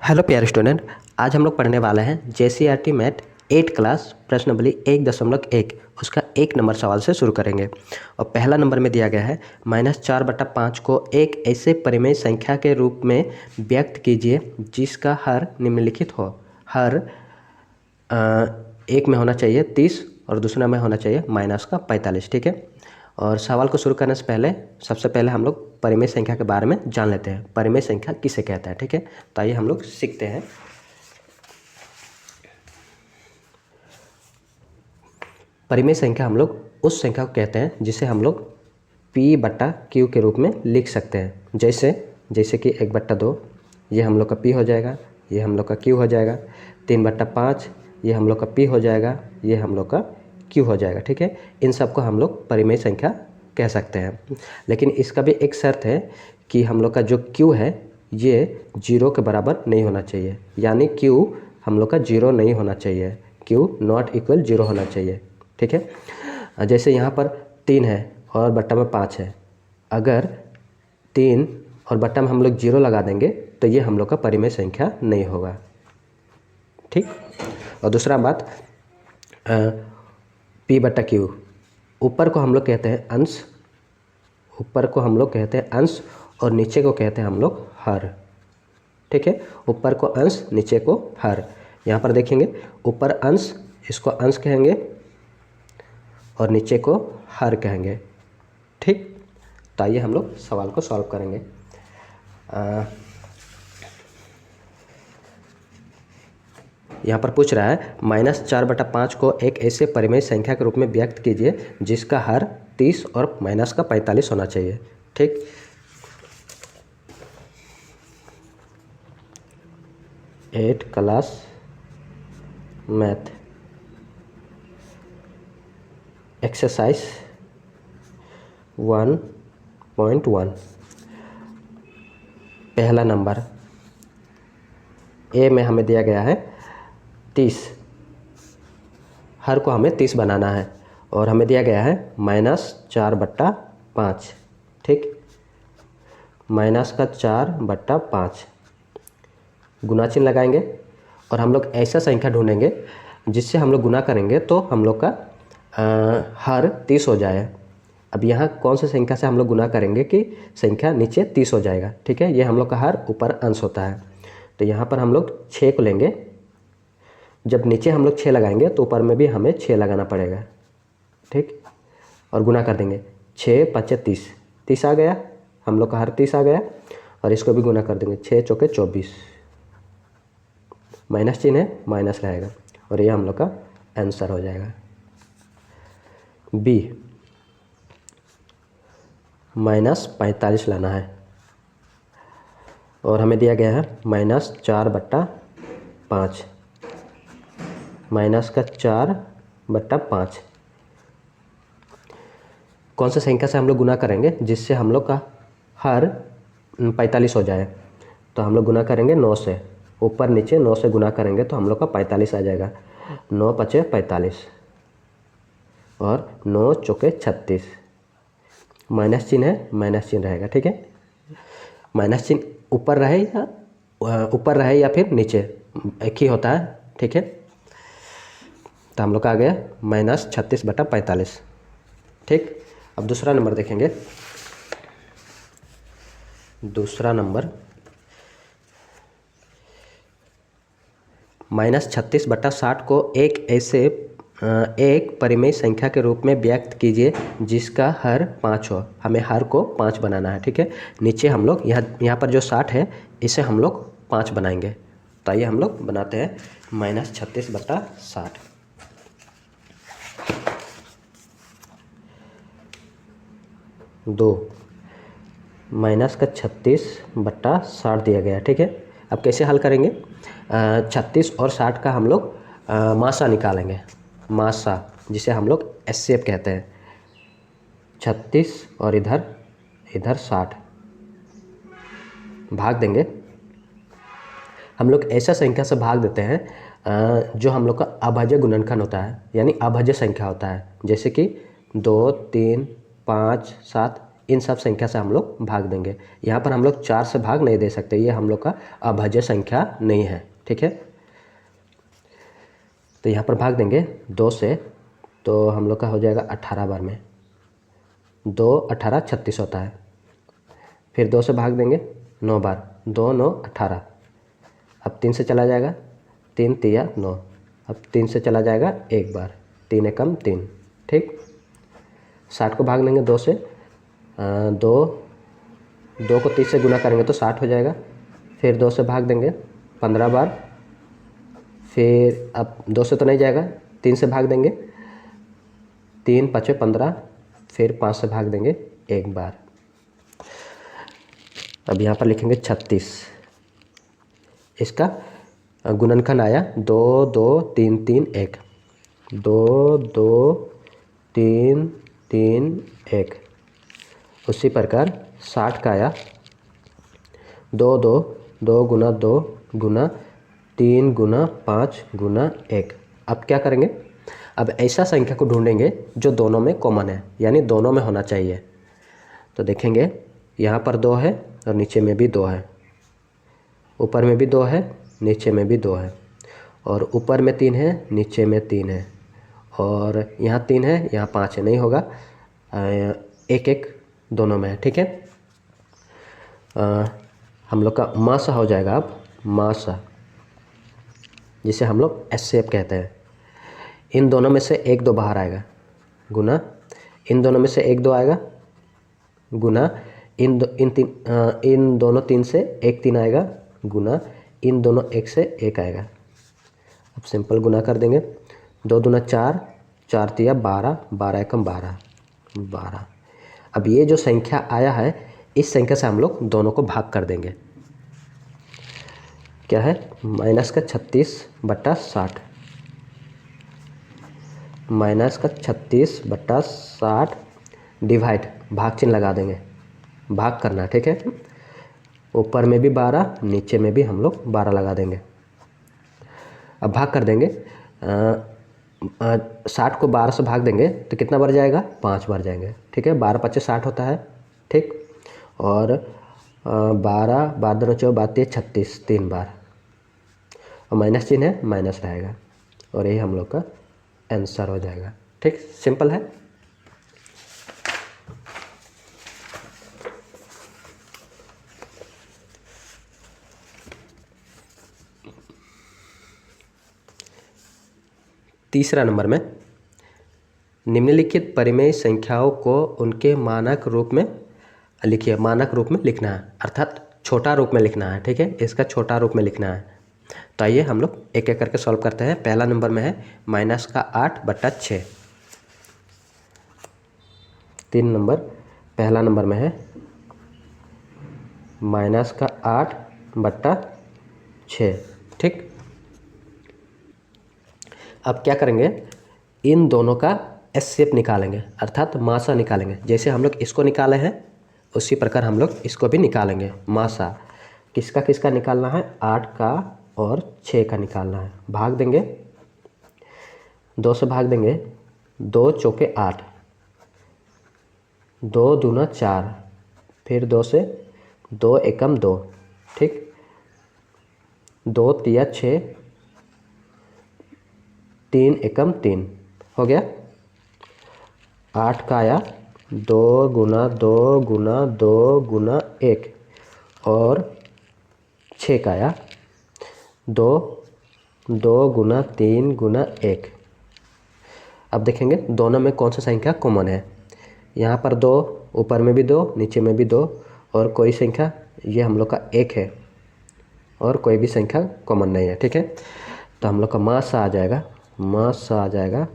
Hello प्यारे student, आज हम लोग पढ़ने वाले हैं JCRT मैथ 8 क्लास प्रश्नावली 1.1 उसका 1 नंबर सवाल से शुरू करेंगे। और पहला नंबर में दिया गया है -4/5 को एक ऐसे परिमेय संख्या के रूप में व्यक्त कीजिए जिसका हर निम्नलिखित हो। हर एक में होना चाहिए 30 और दूसरा में होना चाहिए -45। ठीक है। और सवाल को शुरू करने से पहले सबसे पहले हम लोग परिमेय संख्या के बारे में जान लेते हैं। परिमेय संख्या किसे कहते हैं? ठीक है, तो आइए हम लोग सीखते हैं। परिमेय संख्या हम लोग उस संख्या को कहते हैं जिसे हम लोग P/Q के रूप में लिख सकते हैं। जैसे कि 1/2 ये हम लोग का P हो जाएगा, ये हम लोग का Q हो जाएगा। 3/5 ये हम लोग का P हो जाएगा, ये हम लोग का Q हो जाएगा। ठीक है, इन सबको हम लोग परिमेय संख्या कह सकते हैं। लेकिन इसका भी एक शर्त है कि हम लोग का जो Q है ये 0 के बराबर नहीं होना चाहिए, यानी Q हम लोग का 0 नहीं होना चाहिए। Q नॉट इक्वल 0 होना चाहिए। ठीक है, जैसे यहाँ पर 3 है और बट्टा में 5 है। अगर 3 और बट्टा में हम लोग 0 लगा देंगे तो ये हम लोग का परिमेय संख्या नहीं होगा। ठीक। और दूसरा बात, P/Q, ऊपर को हम लोग कहते हैं अंश, ऊपर को हम लोग कहते हैं अंश और नीचे को कहते हैं हम लोग हर। ठीक है, ऊपर को अंश, नीचे को हर। यहाँ पर देखेंगे ऊपर अंश, इसको अंश कहेंगे और नीचे को हर कहेंगे। ठीक, तो आइए हम लोग सवाल को सॉल्व करेंगे। यहाँ पर पूछ रहा है -4/5 को एक ऐसे परिमेय संख्या के रूप में व्यक्त कीजिए जिसका हर 30 और माइनस का 45 होना चाहिए। ठीक, एट क्लास मैथ एक्सरसाइज 1.1 पहला नंबर ए में हमें दिया गया है 30। हर को हमें 30 बनाना है और हमें दिया गया है -4/5। ठीक, -4/5 गुना चिन्ह लगाएंगे और हम लोग ऐसा संख्या ढूंढेंगे जिससे हम लोग गुना करेंगे तो हम लोग का हर 30 हो जाए। अब यहाँ कौन सी संख्या से हम लोग गुना करेंगे कि संख्या नीचे 30 हो जाएगा। ठीक है, ये हम लोग का हर, ऊपर अंश होता है। तो यहाँ पर हम लोग 6 को लेंगे। जब नीचे हम लोग 6 लगाएंगे तो ऊपर में भी हमें 6 लगाना पड़ेगा। ठीक, और गुना कर देंगे। 6 × 5 = 30, 30 आ गया, हम लोग का हर 30 आ गया। और इसको भी गुना कर देंगे, 6 × 4 = 24, माइनस चिन्ह है, माइनस रहेगा और ये हम लोग का आंसर हो जाएगा। बी, -45 लाना है और हमें दिया गया है -4/5, -4/5। कौन सा संख्या से हम लोग गुना करेंगे जिससे हम लोग का हर 45 हो जाए? तो हम लोग गुना करेंगे 9 से, ऊपर नीचे 9 से गुना करेंगे तो हम लोग का 45 आ जाएगा। 9 × 5 = 45 और 9 × 4 = 36, माइनस चिन्ह है, माइनस चिन्ह रहेगा। ठीक है, माइनस चिन्ह ऊपर रहे या फिर नीचे, एक ही होता है। ठीक है, तो हम लोग का आ गया -36/45। ठीक, अब दूसरा नंबर देखेंगे। दूसरा नंबर -36/60 को एक परिमेय संख्या के रूप में व्यक्त कीजिए जिसका हर 5 हो। हमें हर को 5 बनाना है। ठीक है, नीचे हम लोग यहाँ पर जो 60 है इसे हम लोग 5 बनाएंगे। तो आइए हम लोग बनाते हैं -36/60। 2 -36/60 दिया गया। ठीक है, अब कैसे हल करेंगे? 36 और 60 का हम लोग मासा निकालेंगे, मासा जिसे हम लोग एचसीएफ कहते हैं। 36 और इधर 60 भाग देंगे। हम लोग ऐसा संख्या से भाग देते हैं जो हम लोग का अभाज्य गुणनखंड होता है, यानी अभाज्य संख्या होता है। जैसे कि 2, 3, 5, 7 इन सब संख्या से हम लोग भाग देंगे। यहाँ पर हम लोग 4 से भाग नहीं दे सकते, ये हम लोग का अभाज्य संख्या नहीं है, ठीक है। तो यहाँ पर भाग देंगे 2 से, तो हम लोग का हो जाएगा 18 बार में, 2 18 36 होता है। फिर 2 से भाग देंगे 9 बार, 2 9 18। अब 3 से चला जाएगा, 3 तिया 9। अब 3 से चला जाएगा 1 बार, 3 एकम 3, ठीक। 60 को भाग देंगे 2 से, 2 को 30 से गुना करेंगे तो 60 हो जाएगा। फिर 2 से भाग देंगे 15 बार। फिर अब 2 से तो नहीं जाएगा, 3 से भाग देंगे, 3 5 15। फिर 5 से भाग देंगे 1 बार। अब यहाँ पर लिखेंगे 36। इसका गुणनखंड आया 2 2 3 3 1, 2 2 3 3 1। उसी प्रकार 60 का आया 2 2 2 गुना 2 गुना 3 गुना 5 गुना 1। अब क्या करेंगे, अब ऐसा संख्या को ढूंढेंगे जो दोनों में कॉमन है, यानी दोनों में होना चाहिए। तो देखेंगे यहाँ पर 2 है और नीचे में भी 2 है, ऊपर में भी 2 है, नीचे में भी 2 है, और ऊपर में 3 है, नीचे में 3 है, और यहाँ 3 है, यहाँ 5 है, नहीं होगा, 1 1 दोनों में है, ठीक है। हम लोग का मासा हो जाएगा अब मासा, जिसे हम लोग एचसीएफ कहते हैं। इन दोनों में से 1 2 बाहर आएगा, गुना इन दोनों में से 1 2 आएगा, गुना इन दोनों 3 से 1 3 आएगा, गुना इन दोनों 1 से 1 आएगा। अब सिंपल गुना कर देंगे, 2 दूना 4, 4 तिया 12, 12 एकम 12, 12। अब ये जो संख्या आया है, इस संख्या से हम लोग दोनों को भाग कर देंगे। क्या है, माइनस का 36/60, माइनस का 36/60 डिवाइड, भाग चिन्ह लगा देंगे, भाग करना, ठीक है। ऊपर में भी 12, नीचे में भी हम लोग 12 लगा देंगे। अब भाग कर देंगे, 60 को 12 से भाग देंगे तो कितना बार जाएगा, 5 बार जाएंगे, ठीक है। 12 5 60 होता है, ठीक। और 12 12 2 4 12 36, 3 बार, और माइनस चिन्ह है, माइनस रहेगा, और यही हम लोग का आंसर हो जाएगा, ठीक। सिंपल है। तीसरा नंबर में, निम्नलिखित परिमेय संख्याओं को उनके मानक रूप में लिखिए। मानक रूप में लिखना है, अर्थात छोटा रूप में लिखना है, ठीक है। इसका छोटा रूप में लिखना है। तो आइए हम लोग एक एक करके सॉल्व करते हैं। पहला नंबर में है माइनस का 8/6। 3 नंबर, पहला नंबर में है माइनस का 8/6, ठीक। अब क्या करेंगे, इन दोनों का एचसीएफ निकालेंगे, अर्थात मासा निकालेंगे। जैसे हम लोग इसको निकाले हैं, उसी प्रकार हम लोग इसको भी निकालेंगे। मासा किसका किसका निकालना है, 8 का और 6 का निकालना है। भाग देंगे, 2 से भाग देंगे, 2 चौके 8, 2 दूना 4, फिर 2 से 2 एकम 2, ठीक। 2 तिया 6, 3 एकम 3 हो गया। 8 का आया 2 गुना 2 गुना 2 गुना 1, और 6 का आया 2 2 गुना 3 गुना 1। अब देखेंगे दोनों में कौन सा संख्या कॉमन है। यहाँ पर 2, ऊपर में भी 2, नीचे में भी 2, और कोई संख्या, ये हम लोग का 1 है, और कोई भी संख्या कॉमन नहीं है, ठीक है। तो हम लोग का मास आ जाएगा, मास आ जाएगा,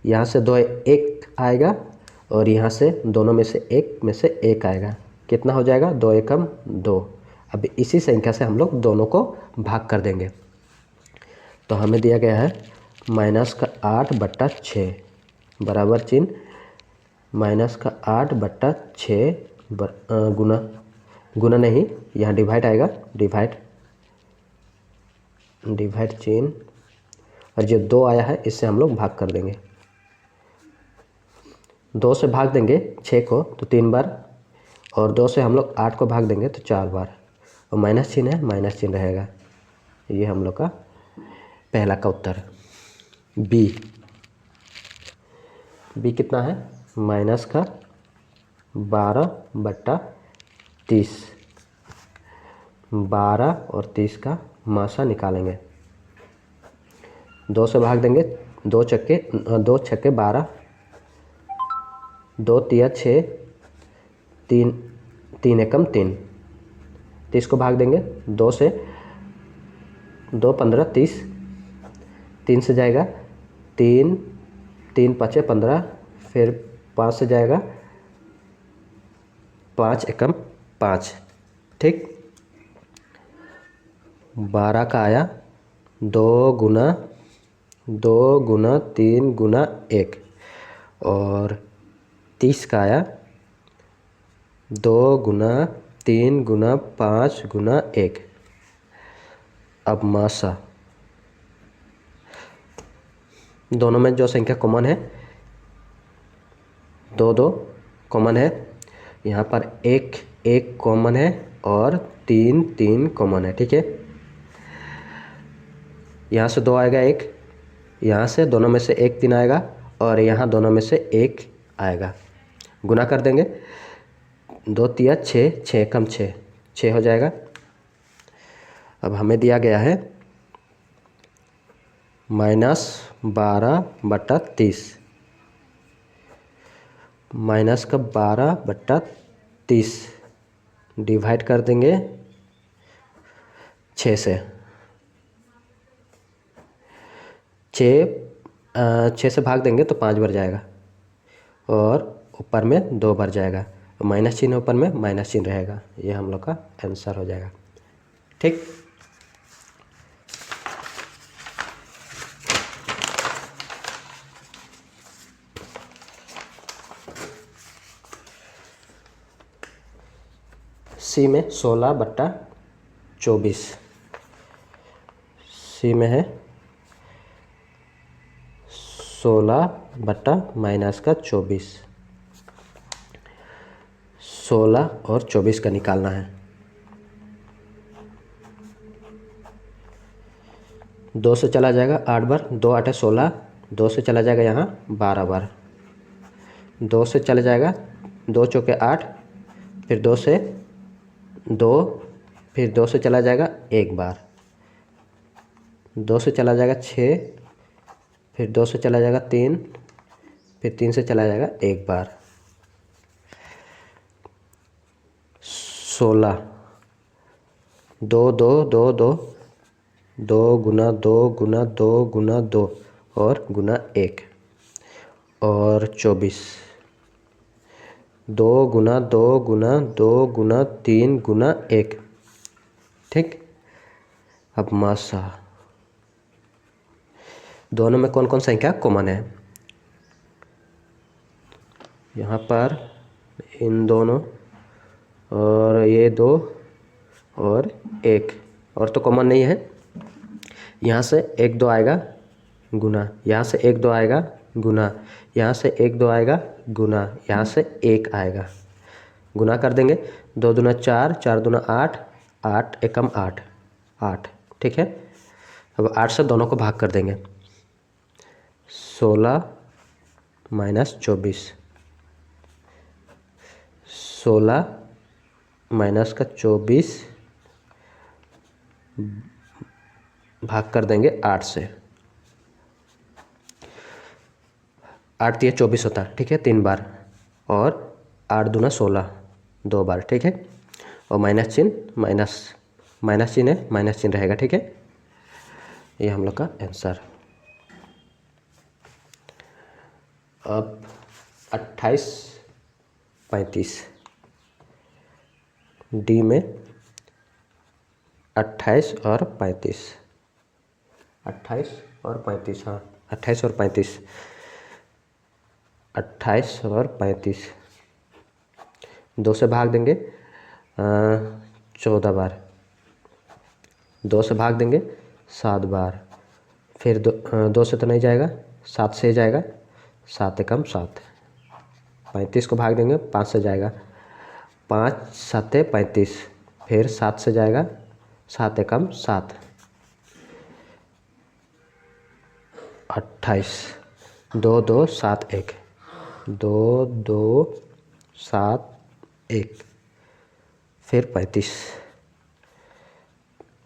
यहाँ से 2 1 आएगा, और यहाँ से दोनों में से एक आएगा। कितना हो जाएगा, 2 एकम 2। अब इसी संख्या से हम लोग दोनों को भाग कर देंगे। तो हमें दिया गया है माइनस का 8/6 बराबर चिन्ह माइनस का 8/6 गुना, गुना नहीं, यहाँ डिवाइड आएगा, डिवाइड चिन्ह, और जो 2 आया है इससे हम लोग भाग कर देंगे। 2 से भाग देंगे 6 को तो 3 बार, और 2 से हम लोग 8 को भाग देंगे तो 4 बार, और माइनस चिन्ह है, माइनस चिन्ह रहेगा। ये हम लोग का पहला का उत्तर। बी कितना है, माइनस का 12/30। 12 और 30 का मासा निकालेंगे। 2 से भाग देंगे, 2 छक्के 12, 2 तिया 6, 3 एकम 3। 30 को भाग देंगे, 2 से 2 15 30, 3 से जाएगा 3, 3 5 15, फिर 5 से जाएगा 5 एकम 5, ठीक। 12 का आया 2 गुना 3 गुना 1, और 30 का आया 2 गुना 3 गुना 5 गुना 1। अब मासा, दोनों में जो संख्या कॉमन है, 2 कॉमन है, यहाँ पर 1 कॉमन है और 3 कॉमन है, ठीक है। यहाँ से 2 आएगा 1, यहाँ से दोनों में से 1 3 आएगा, और यहाँ दोनों में से 1 आएगा। गुना कर देंगे, 2 तिया 6, 6 एकम 6, 6 हो जाएगा। अब हमें दिया गया है -12/30, माइनस का 12/30 डिवाइड कर देंगे 6 से। 6 से भाग देंगे तो 5 बार जाएगा, और ऊपर में 2 बार जाएगा, माइनस चिन्ह ऊपर में माइनस चिन्ह रहेगा। ये हम लोग का आंसर हो जाएगा, ठीक। सी में 16/24, सी में है 16/-24, 16 और 24 का निकालना है। 2 से चला जाएगा 8 बार, 2 8 16, 2 से चला जाएगा यहाँ 12 बार, 2 से चला जाएगा 2 चौके 8, फिर 2 से 2, फिर 2 से चला जाएगा 1 बार, 2 से चला जाएगा 6, फिर 2 से चला जाएगा 3, फिर 3 से चला जाएगा 1 बार। 16, 2 2 2 2, 2 गुना 2 गुना 2 गुना 2 और गुना 1, और 24, 2 गुना 2 गुना 2 गुना 3 गुना 1, ठीक। अब मासा, दोनों में कौन कौन संख्या कॉमन है, यहाँ पर इन दोनों, और ये 2 और 1, और तो कॉमन नहीं है। यहाँ से 1 2 आएगा गुना, यहाँ से 1 2 आएगा गुना, यहाँ से 1 2 आएगा गुना, यहाँ से 1 आएगा। गुना कर देंगे, 2 दूना 4, 4 दूना 8, 8 एकम 8, 8, ठीक है। अब 8 से दोनों को भाग कर देंगे, 16 - 24, 16 माइनस का 24 भाग कर देंगे 8 से। 8 तिया 24 होता है, ठीक है, 3 बार, और 8 दूना 16, 2 बार, ठीक है। और माइनस चिन्ह, माइनस चिन्ह है, माइनस चिन्ह रहेगा, ठीक है। ये हम लोग का आंसर। अब 28 35, डी में 28 और 35, 28 और 35, हाँ 28 और 35, 28 और 35, 2 से भाग देंगे 14 बार, 2 से भाग देंगे 7 बार, फिर 2 से तो नहीं जाएगा, 7 से जाएगा, 7 एकम 7, 35 को भाग देंगे 5 से जाएगा, 5 7 35, फिर 7 से जाएगा, 7 एकम 7, 28, 2 2 7 1, 2 2 7 1, फिर 35,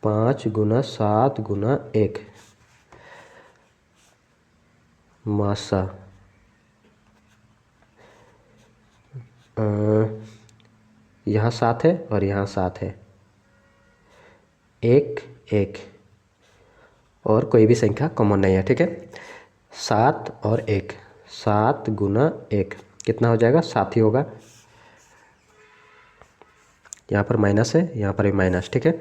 5 गुना 7 गुना 1, मासा यहाँ 7 है और यहाँ 7 है, 1 1, और कोई भी संख्या कॉमन नहीं है, ठीक है। 7 और 1, 7 गुना 1 कितना हो जाएगा, 7 ही होगा। यहाँ पर माइनस है, यहाँ पर भी माइनस, ठीक है।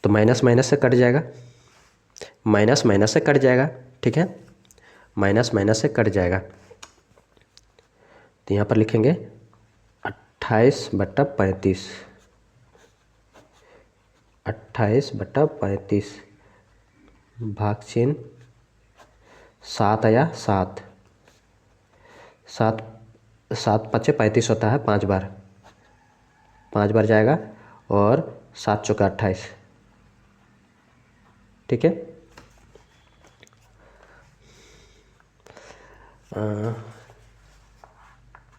तो माइनस माइनस से कट जाएगा, माइनस माइनस से कट जाएगा, ठीक है, माइनस माइनस से कट जाएगा। तो यहाँ पर लिखेंगे 28/35, 28/35, भाग चिन्ह 7 आया, 7 7 7 5 35 होता है, 5 बार, 5 बार जाएगा, और 7 चौका 28, ठीक है।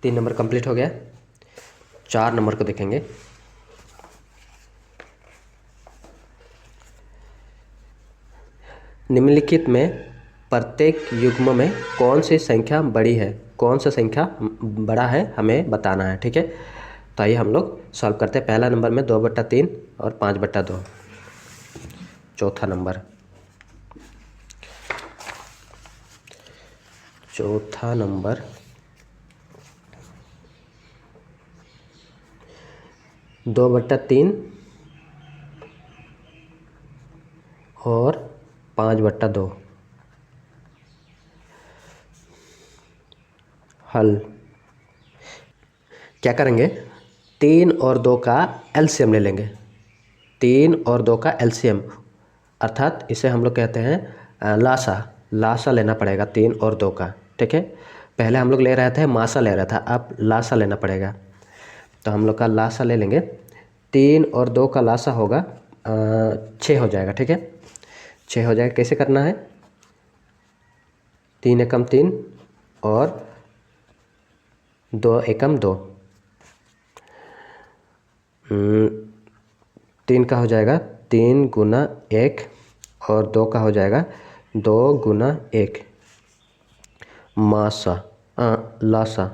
3 नंबर कंप्लीट हो गया। 4 नंबर को देखेंगे। निम्नलिखित में प्रत्येक युग्म में कौन सी संख्या बड़ी है, कौन सा संख्या बड़ा है, हमें बताना है, ठीक है। तो आइए हम लोग सॉल्व करते हैं। पहला नंबर में 2/3 और 5/2। चौथा नंबर 2/3 और 5/2। हल क्या करेंगे, 3 और 2 का एलसीएम ले लेंगे। 3 और 2 का एलसीएम, अर्थात इसे हम लोग कहते हैं लासा। लासा लेना पड़ेगा 3 और 2 का, ठीक है। पहले हम लोग ले रहे थे मासा ले रहा था, अब लासा लेना पड़ेगा। तो हम लोग का लासा ले लेंगे। 3 और 2 का लासा होगा 6 हो जाएगा, ठीक है। 6 हो जाएगा। कैसे करना है, 3 एकम 3 और 2 एकम 2, 3 का हो जाएगा 3 गुना 1 और 2 का हो जाएगा 2 गुना 1, मासा लासा।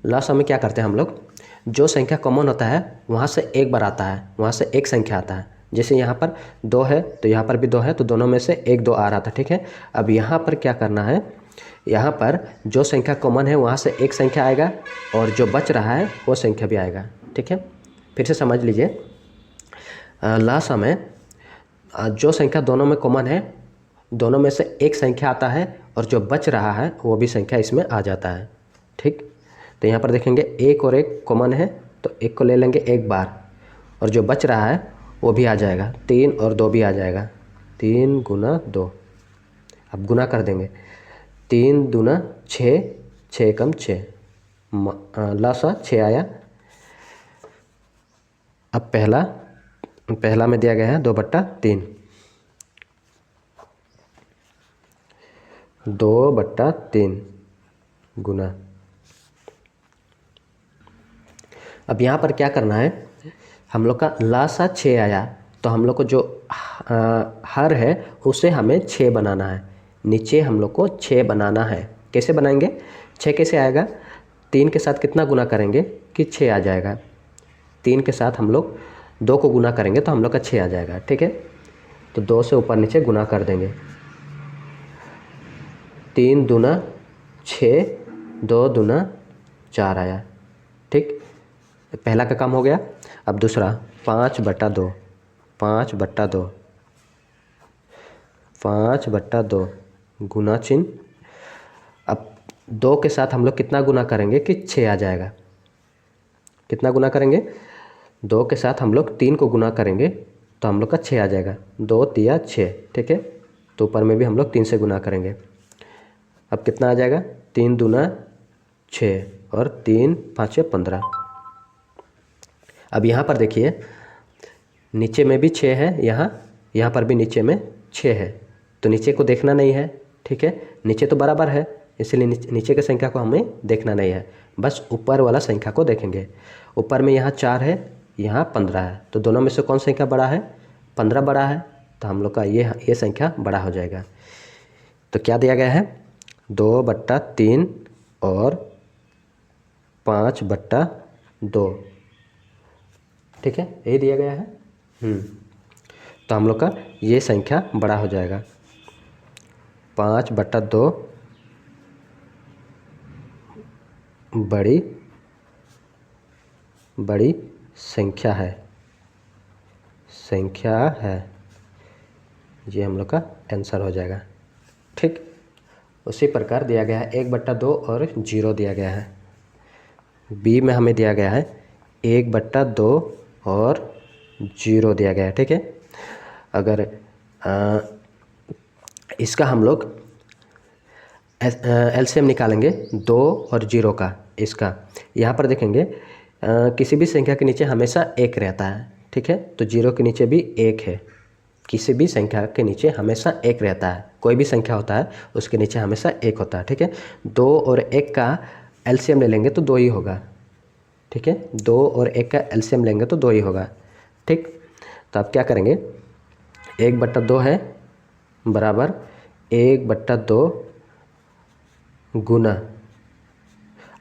लासा में क्या करते हैं हम लोग, जो संख्या कॉमन होता है वहाँ से एक बार आता है, वहाँ से एक संख्या आता है। जैसे यहाँ पर 2 है तो यहाँ पर भी 2 है, तो दोनों में से 1 2 आ रहा था, ठीक है। अब यहाँ पर क्या करना है, यहाँ पर जो संख्या कॉमन है वहाँ से एक संख्या आएगा और जो बच रहा है वो संख्या भी आएगा, ठीक है। फिर से समझ लीजिए, लासा में जो संख्या दोनों में कॉमन है, दोनों में से एक संख्या आता है और जो बच रहा है वो भी संख्या इसमें आ जाता है, ठीक। तो यहाँ पर देखेंगे 1 और 1 कॉमन है, तो 1 को ले लेंगे एक बार, और जो बच रहा है वो भी आ जाएगा, 3 और 2 भी आ जाएगा, 3 गुना 2। अब गुना कर देंगे, 3 दूना 6, 6 एकम 6, लासा 6 आया। अब पहला में दिया गया है 2/3, 2/3 गुना। अब यहाँ पर क्या करना है, हम लोग का लासा 6 आया, तो हम लोग को जो हर है उसे हमें 6 बनाना है। नीचे हम लोग को 6 बनाना है। कैसे बनाएंगे, 6 कैसे आएगा, 3 के साथ कितना गुना करेंगे कि 6 आ जाएगा। 3 के साथ हम लोग 2 को गुना करेंगे तो हम लोग का 6 आ जाएगा, ठीक है। तो 2 से ऊपर नीचे गुना कर देंगे, 3 दूना 6, 2 दूना 4 आया, ठीक। पहला का काम हो गया। अब दूसरा 5/2, 5/2, 5/2 गुना चिन्ह। अब 2 के साथ हम लोग कितना गुना करेंगे कि 6 आ जाएगा। कितना गुना करेंगे, 2 के साथ हम लोग 3 को गुना करेंगे तो हम लोग का 6 आ जाएगा, 2 तिया 6, ठीक है। तो ऊपर में भी हम लोग 3 से गुना करेंगे। अब कितना आ जाएगा, 3 दूना 6 और 3 5 15। अब यहाँ पर देखिए नीचे में भी 6 है, यहाँ पर भी नीचे में 6 है, तो नीचे को देखना नहीं है, ठीक है। नीचे तो बराबर है, इसलिए नीचे की संख्या को हमें देखना नहीं है, बस ऊपर वाला संख्या को देखेंगे। ऊपर में यहाँ 4 है, यहाँ 15 है, तो दोनों में से कौन संख्या बड़ा है? 15 बड़ा है, तो हम लोग का ये संख्या बड़ा हो जाएगा। तो क्या दिया गया है? 2/3 और 5/2, ठीक है, यही दिया गया है। तो हम लोग का ये संख्या बड़ा हो जाएगा। 5/2 बड़ी संख्या है, ये हम लोग का आंसर हो जाएगा, ठीक। उसी प्रकार दिया गया है 1/2 और 0 दिया गया है। बी में हमें दिया गया है 1/2 और 0 दिया गया है, ठीक है। अगर इसका हम लोग एलसीएम निकालेंगे 2 और 0 का, इसका यहाँ पर देखेंगे किसी भी संख्या के नीचे हमेशा 1 रहता है, ठीक है। तो 0 के नीचे भी 1 है, किसी भी संख्या के नीचे हमेशा 1 रहता है, कोई भी संख्या होता है उसके नीचे हमेशा 1 होता है, ठीक है। 2 और 1 का एलसीएम ले लेंगे तो 2 ही होगा, ठीक है। 2 और 1 का एलसीएम लेंगे तो 2 ही होगा, ठीक। तो आप क्या करेंगे? 1/2 है बराबर 1/2 गुना,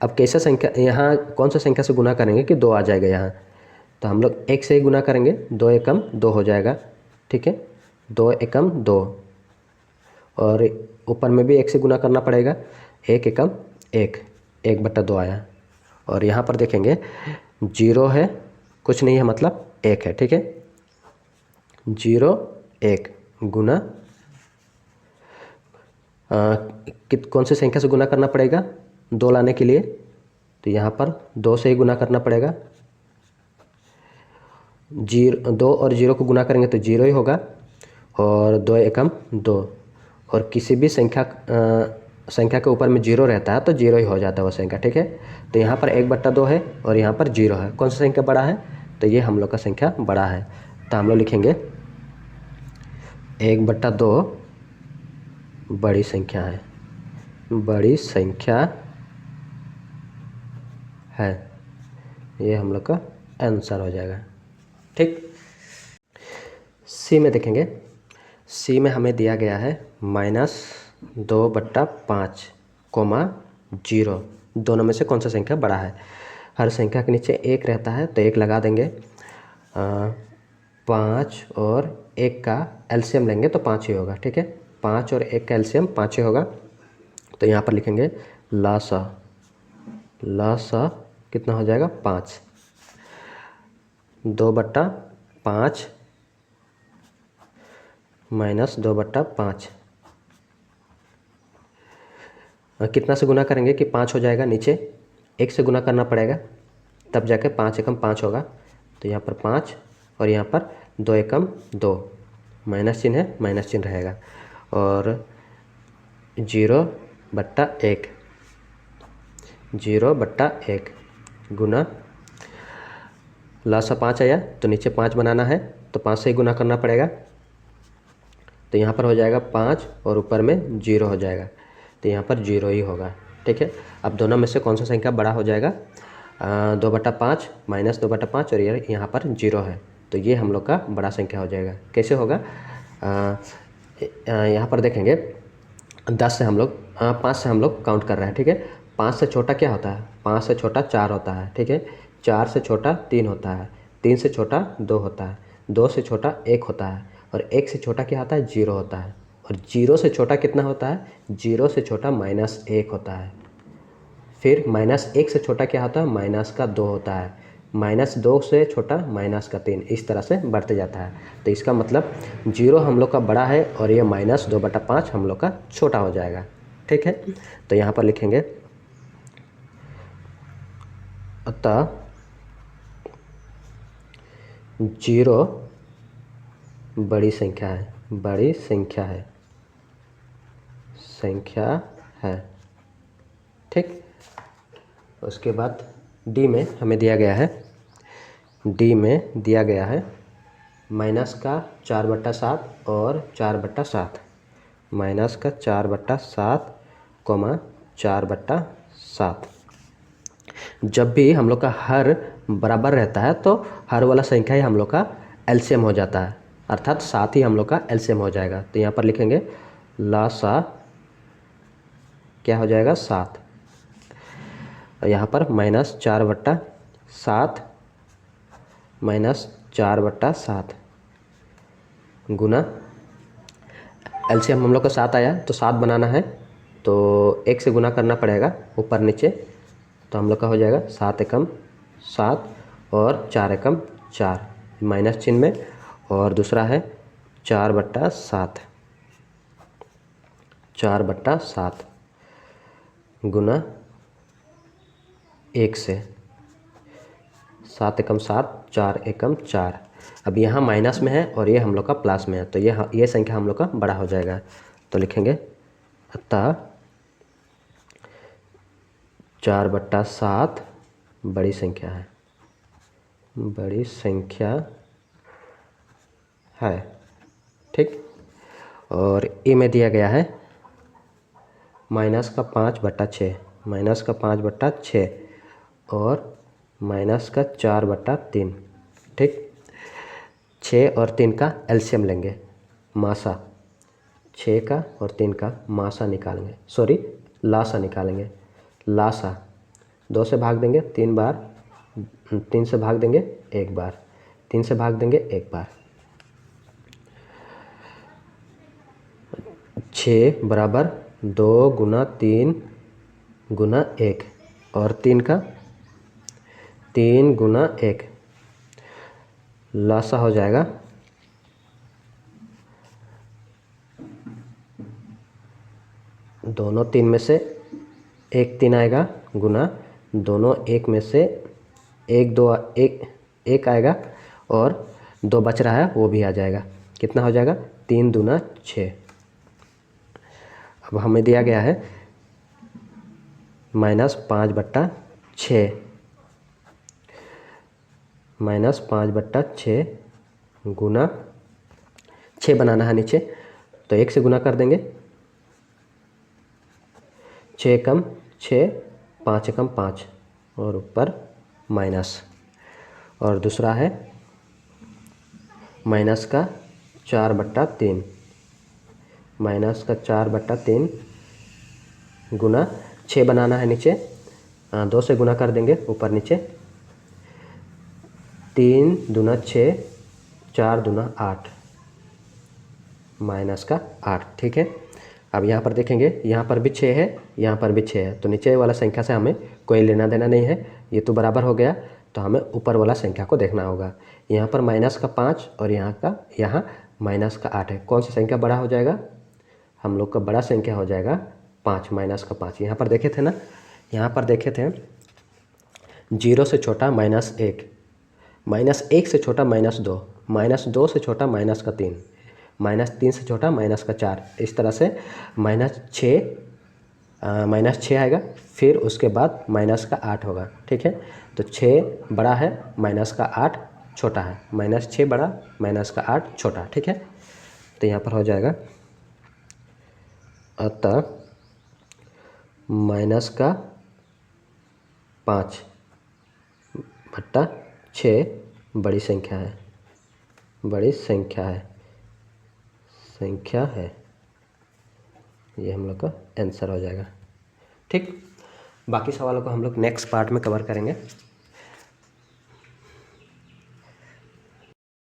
अब कैसा संख्या, यहाँ कौन सा संख्या से गुना करेंगे कि 2 आ जाएगा यहाँ? तो हम लोग 1 से ही गुना करेंगे, 2 एकम 2 हो जाएगा, ठीक है। 2 एकम 2, और ऊपर में भी 1 से गुना करना पड़ेगा, 1 एकम 1, 1/2 आया। और यहाँ पर देखेंगे 0 है, कुछ नहीं है, मतलब 1 है, ठीक है। 0 1 गुना कौन से संख्या से गुना करना पड़ेगा 2 लाने के लिए? तो यहाँ पर 2 से ही गुना करना पड़ेगा। 2 और 0 को गुना करेंगे तो 0 ही होगा, और 2 एकम 2, और किसी भी संख्या के ऊपर में 0 रहता है तो 0 ही हो जाता है वो संख्या, ठीक है। तो यहाँ पर 1/2 है और यहाँ पर 0 है, कौन सा संख्या बड़ा है? तो ये हम लोग का संख्या बड़ा है, तो हम लोग लिखेंगे 1/2 बड़ी संख्या है, ये हम लोग का आंसर हो जाएगा, ठीक। सी में देखेंगे, सी में हमें दिया गया है -2/5, 0, दोनों में से कौन सा संख्या बड़ा है? हर संख्या के नीचे 1 रहता है तो 1 लगा देंगे। 5 और 1 का एलसीएम लेंगे तो 5 ही होगा, ठीक है। 5 और 1 का एलसीएम 5 ही होगा, तो यहाँ पर लिखेंगे लसा कितना हो जाएगा? 5। 2/5 -2/5, कितना से गुना करेंगे कि 5 हो जाएगा? नीचे 1 से गुना करना पड़ेगा, तब जाके 5 एकम 5 होगा। तो यहाँ पर 5 और यहाँ पर 2 एकम 2, माइनस चिन्ह है, माइनस चिन्ह रहेगा, और 0/1 गुना लासा 5 आया तो नीचे 5 बनाना है, तो 5 से ही गुना करना पड़ेगा, तो यहाँ पर हो जाएगा 5 और ऊपर में 0 हो जाएगा, तो यहाँ पर 0 ही होगा, ठीक है। अब दोनों में से कौन सा संख्या बड़ा हो जाएगा? 2/5 -2/5, और ये यहाँ पर 0 है, तो ये हम लोग का बड़ा संख्या हो जाएगा। कैसे होगा? यहाँ पर देखेंगे 10 से हम लोग 5 से हम लोग काउंट कर रहे हैं, ठीक है। 5 से छोटा क्या होता है? 5 से छोटा 4 होता है, ठीक है। 4 से छोटा 3 होता है, 3 से छोटा 2 होता है, 2 से छोटा 1 होता है, और 1 से छोटा क्या होता है? 0 होता है, और 0 से छोटा कितना होता है? 0 से छोटा -1 होता है। फिर -1 से छोटा क्या होता है? -2 होता है, -2 से छोटा -3, इस तरह से बढ़ते जाता है। तो इसका मतलब 0 हम लोग का बड़ा है और ये -2/5 हम लोग का छोटा हो जाएगा, ठीक है। तो यहाँ पर लिखेंगे अतः 0 बड़ी संख्या है, ठीक। उसके बाद डी में हमें दिया गया है, डी में दिया गया है माइनस का 4/7 और 4/7, माइनस का 4/7 कोमा 4/7। जब भी हम लोग का हर बराबर रहता है तो हर वाला संख्या ही हम लोग का एलसीएम हो जाता है, अर्थात 7 ही हम लोग का एलसीएम हो जाएगा। तो यहाँ पर लिखेंगे लासा क्या हो जाएगा 7, और यहाँ पर -4/7 -4/7 गुना एलसीएम हम लोग का 7 आया, तो 7 बनाना है तो 1 से गुना करना पड़ेगा ऊपर नीचे, तो हम लोग का हो जाएगा 7 एकम 7 और 4 एकम 4 माइनस चिन्ह में, और दूसरा है 4/7 4/7 गुना 1 से 7 एकम 7 4 एकम 4। अब यहाँ माइनस में है और ये हम लोग का प्लस में है, तो ये संख्या हम लोग का बड़ा हो जाएगा। तो लिखेंगे अतः 4/7 बड़ी संख्या है, बड़ी संख्या है, ठीक। और ए में दिया गया है माइनस का 5/6, माइनस का 5/6 और माइनस का 4/3, ठीक। 6 और 3 का एलसीएम लेंगे, मासा 6 का और 3 का मासा निकालेंगे, सॉरी लासा निकालेंगे। लासा 2 से भाग देंगे 3 बार, 3 से भाग देंगे 1 बार, 3 से भाग देंगे 1 बार। 6 बराबर 2 गुना 3 गुना 1 और 3 का 3 गुना 1, लासा हो जाएगा दोनों 3 में से 1 3 आएगा, गुना दोनों 1 में से 1 2 1 आएगा और 2 बच रहा है वो भी आ जाएगा। कितना हो जाएगा 3 दूना 6। अब हमें दिया गया है -5/6, -5/6 गुना 6 बनाना है नीचे, तो 1 से गुना कर देंगे, 6 एकम 6 5 एकम 5 और ऊपर माइनस, और दूसरा है माइनस का 4/3, माइनस का 4/3 गुना 6 बनाना है नीचे, 2 से गुना कर देंगे ऊपर नीचे, 3 दूना 6 4 दूना 8 माइनस का 8, ठीक है। अब यहाँ पर देखेंगे, यहाँ पर भी 6 है, यहाँ पर भी 6 है, तो नीचे वाला संख्या से हमें कोई लेना देना नहीं है, ये तो बराबर हो गया, तो हमें ऊपर वाला संख्या को देखना होगा। यहाँ पर माइनस का 5 और यहाँ माइनस का 8 है, कौन सा संख्या बड़ा हो जाएगा, हम लोग का बड़ा संख्या हो जाएगा 5, माइनस का 5। यहाँ पर देखे थे ना, यहाँ पर देखे थे 0 से छोटा -1, -1 से छोटा -2, -2 से छोटा -3, -3 से छोटा -4, इस तरह से -6 आएगा, फिर उसके बाद -8 होगा, ठीक है। तो 6 बड़ा है, -8 छोटा है, -6 बड़ा, -8 छोटा, ठीक है। तो यहाँ पर हो जाएगा अतः -5/6 बड़ी संख्या है, बड़ी संख्या है, ये हम लोग का आंसर हो जाएगा, ठीक। बाकी सवालों को हम लोग नेक्स्ट पार्ट में कवर करेंगे।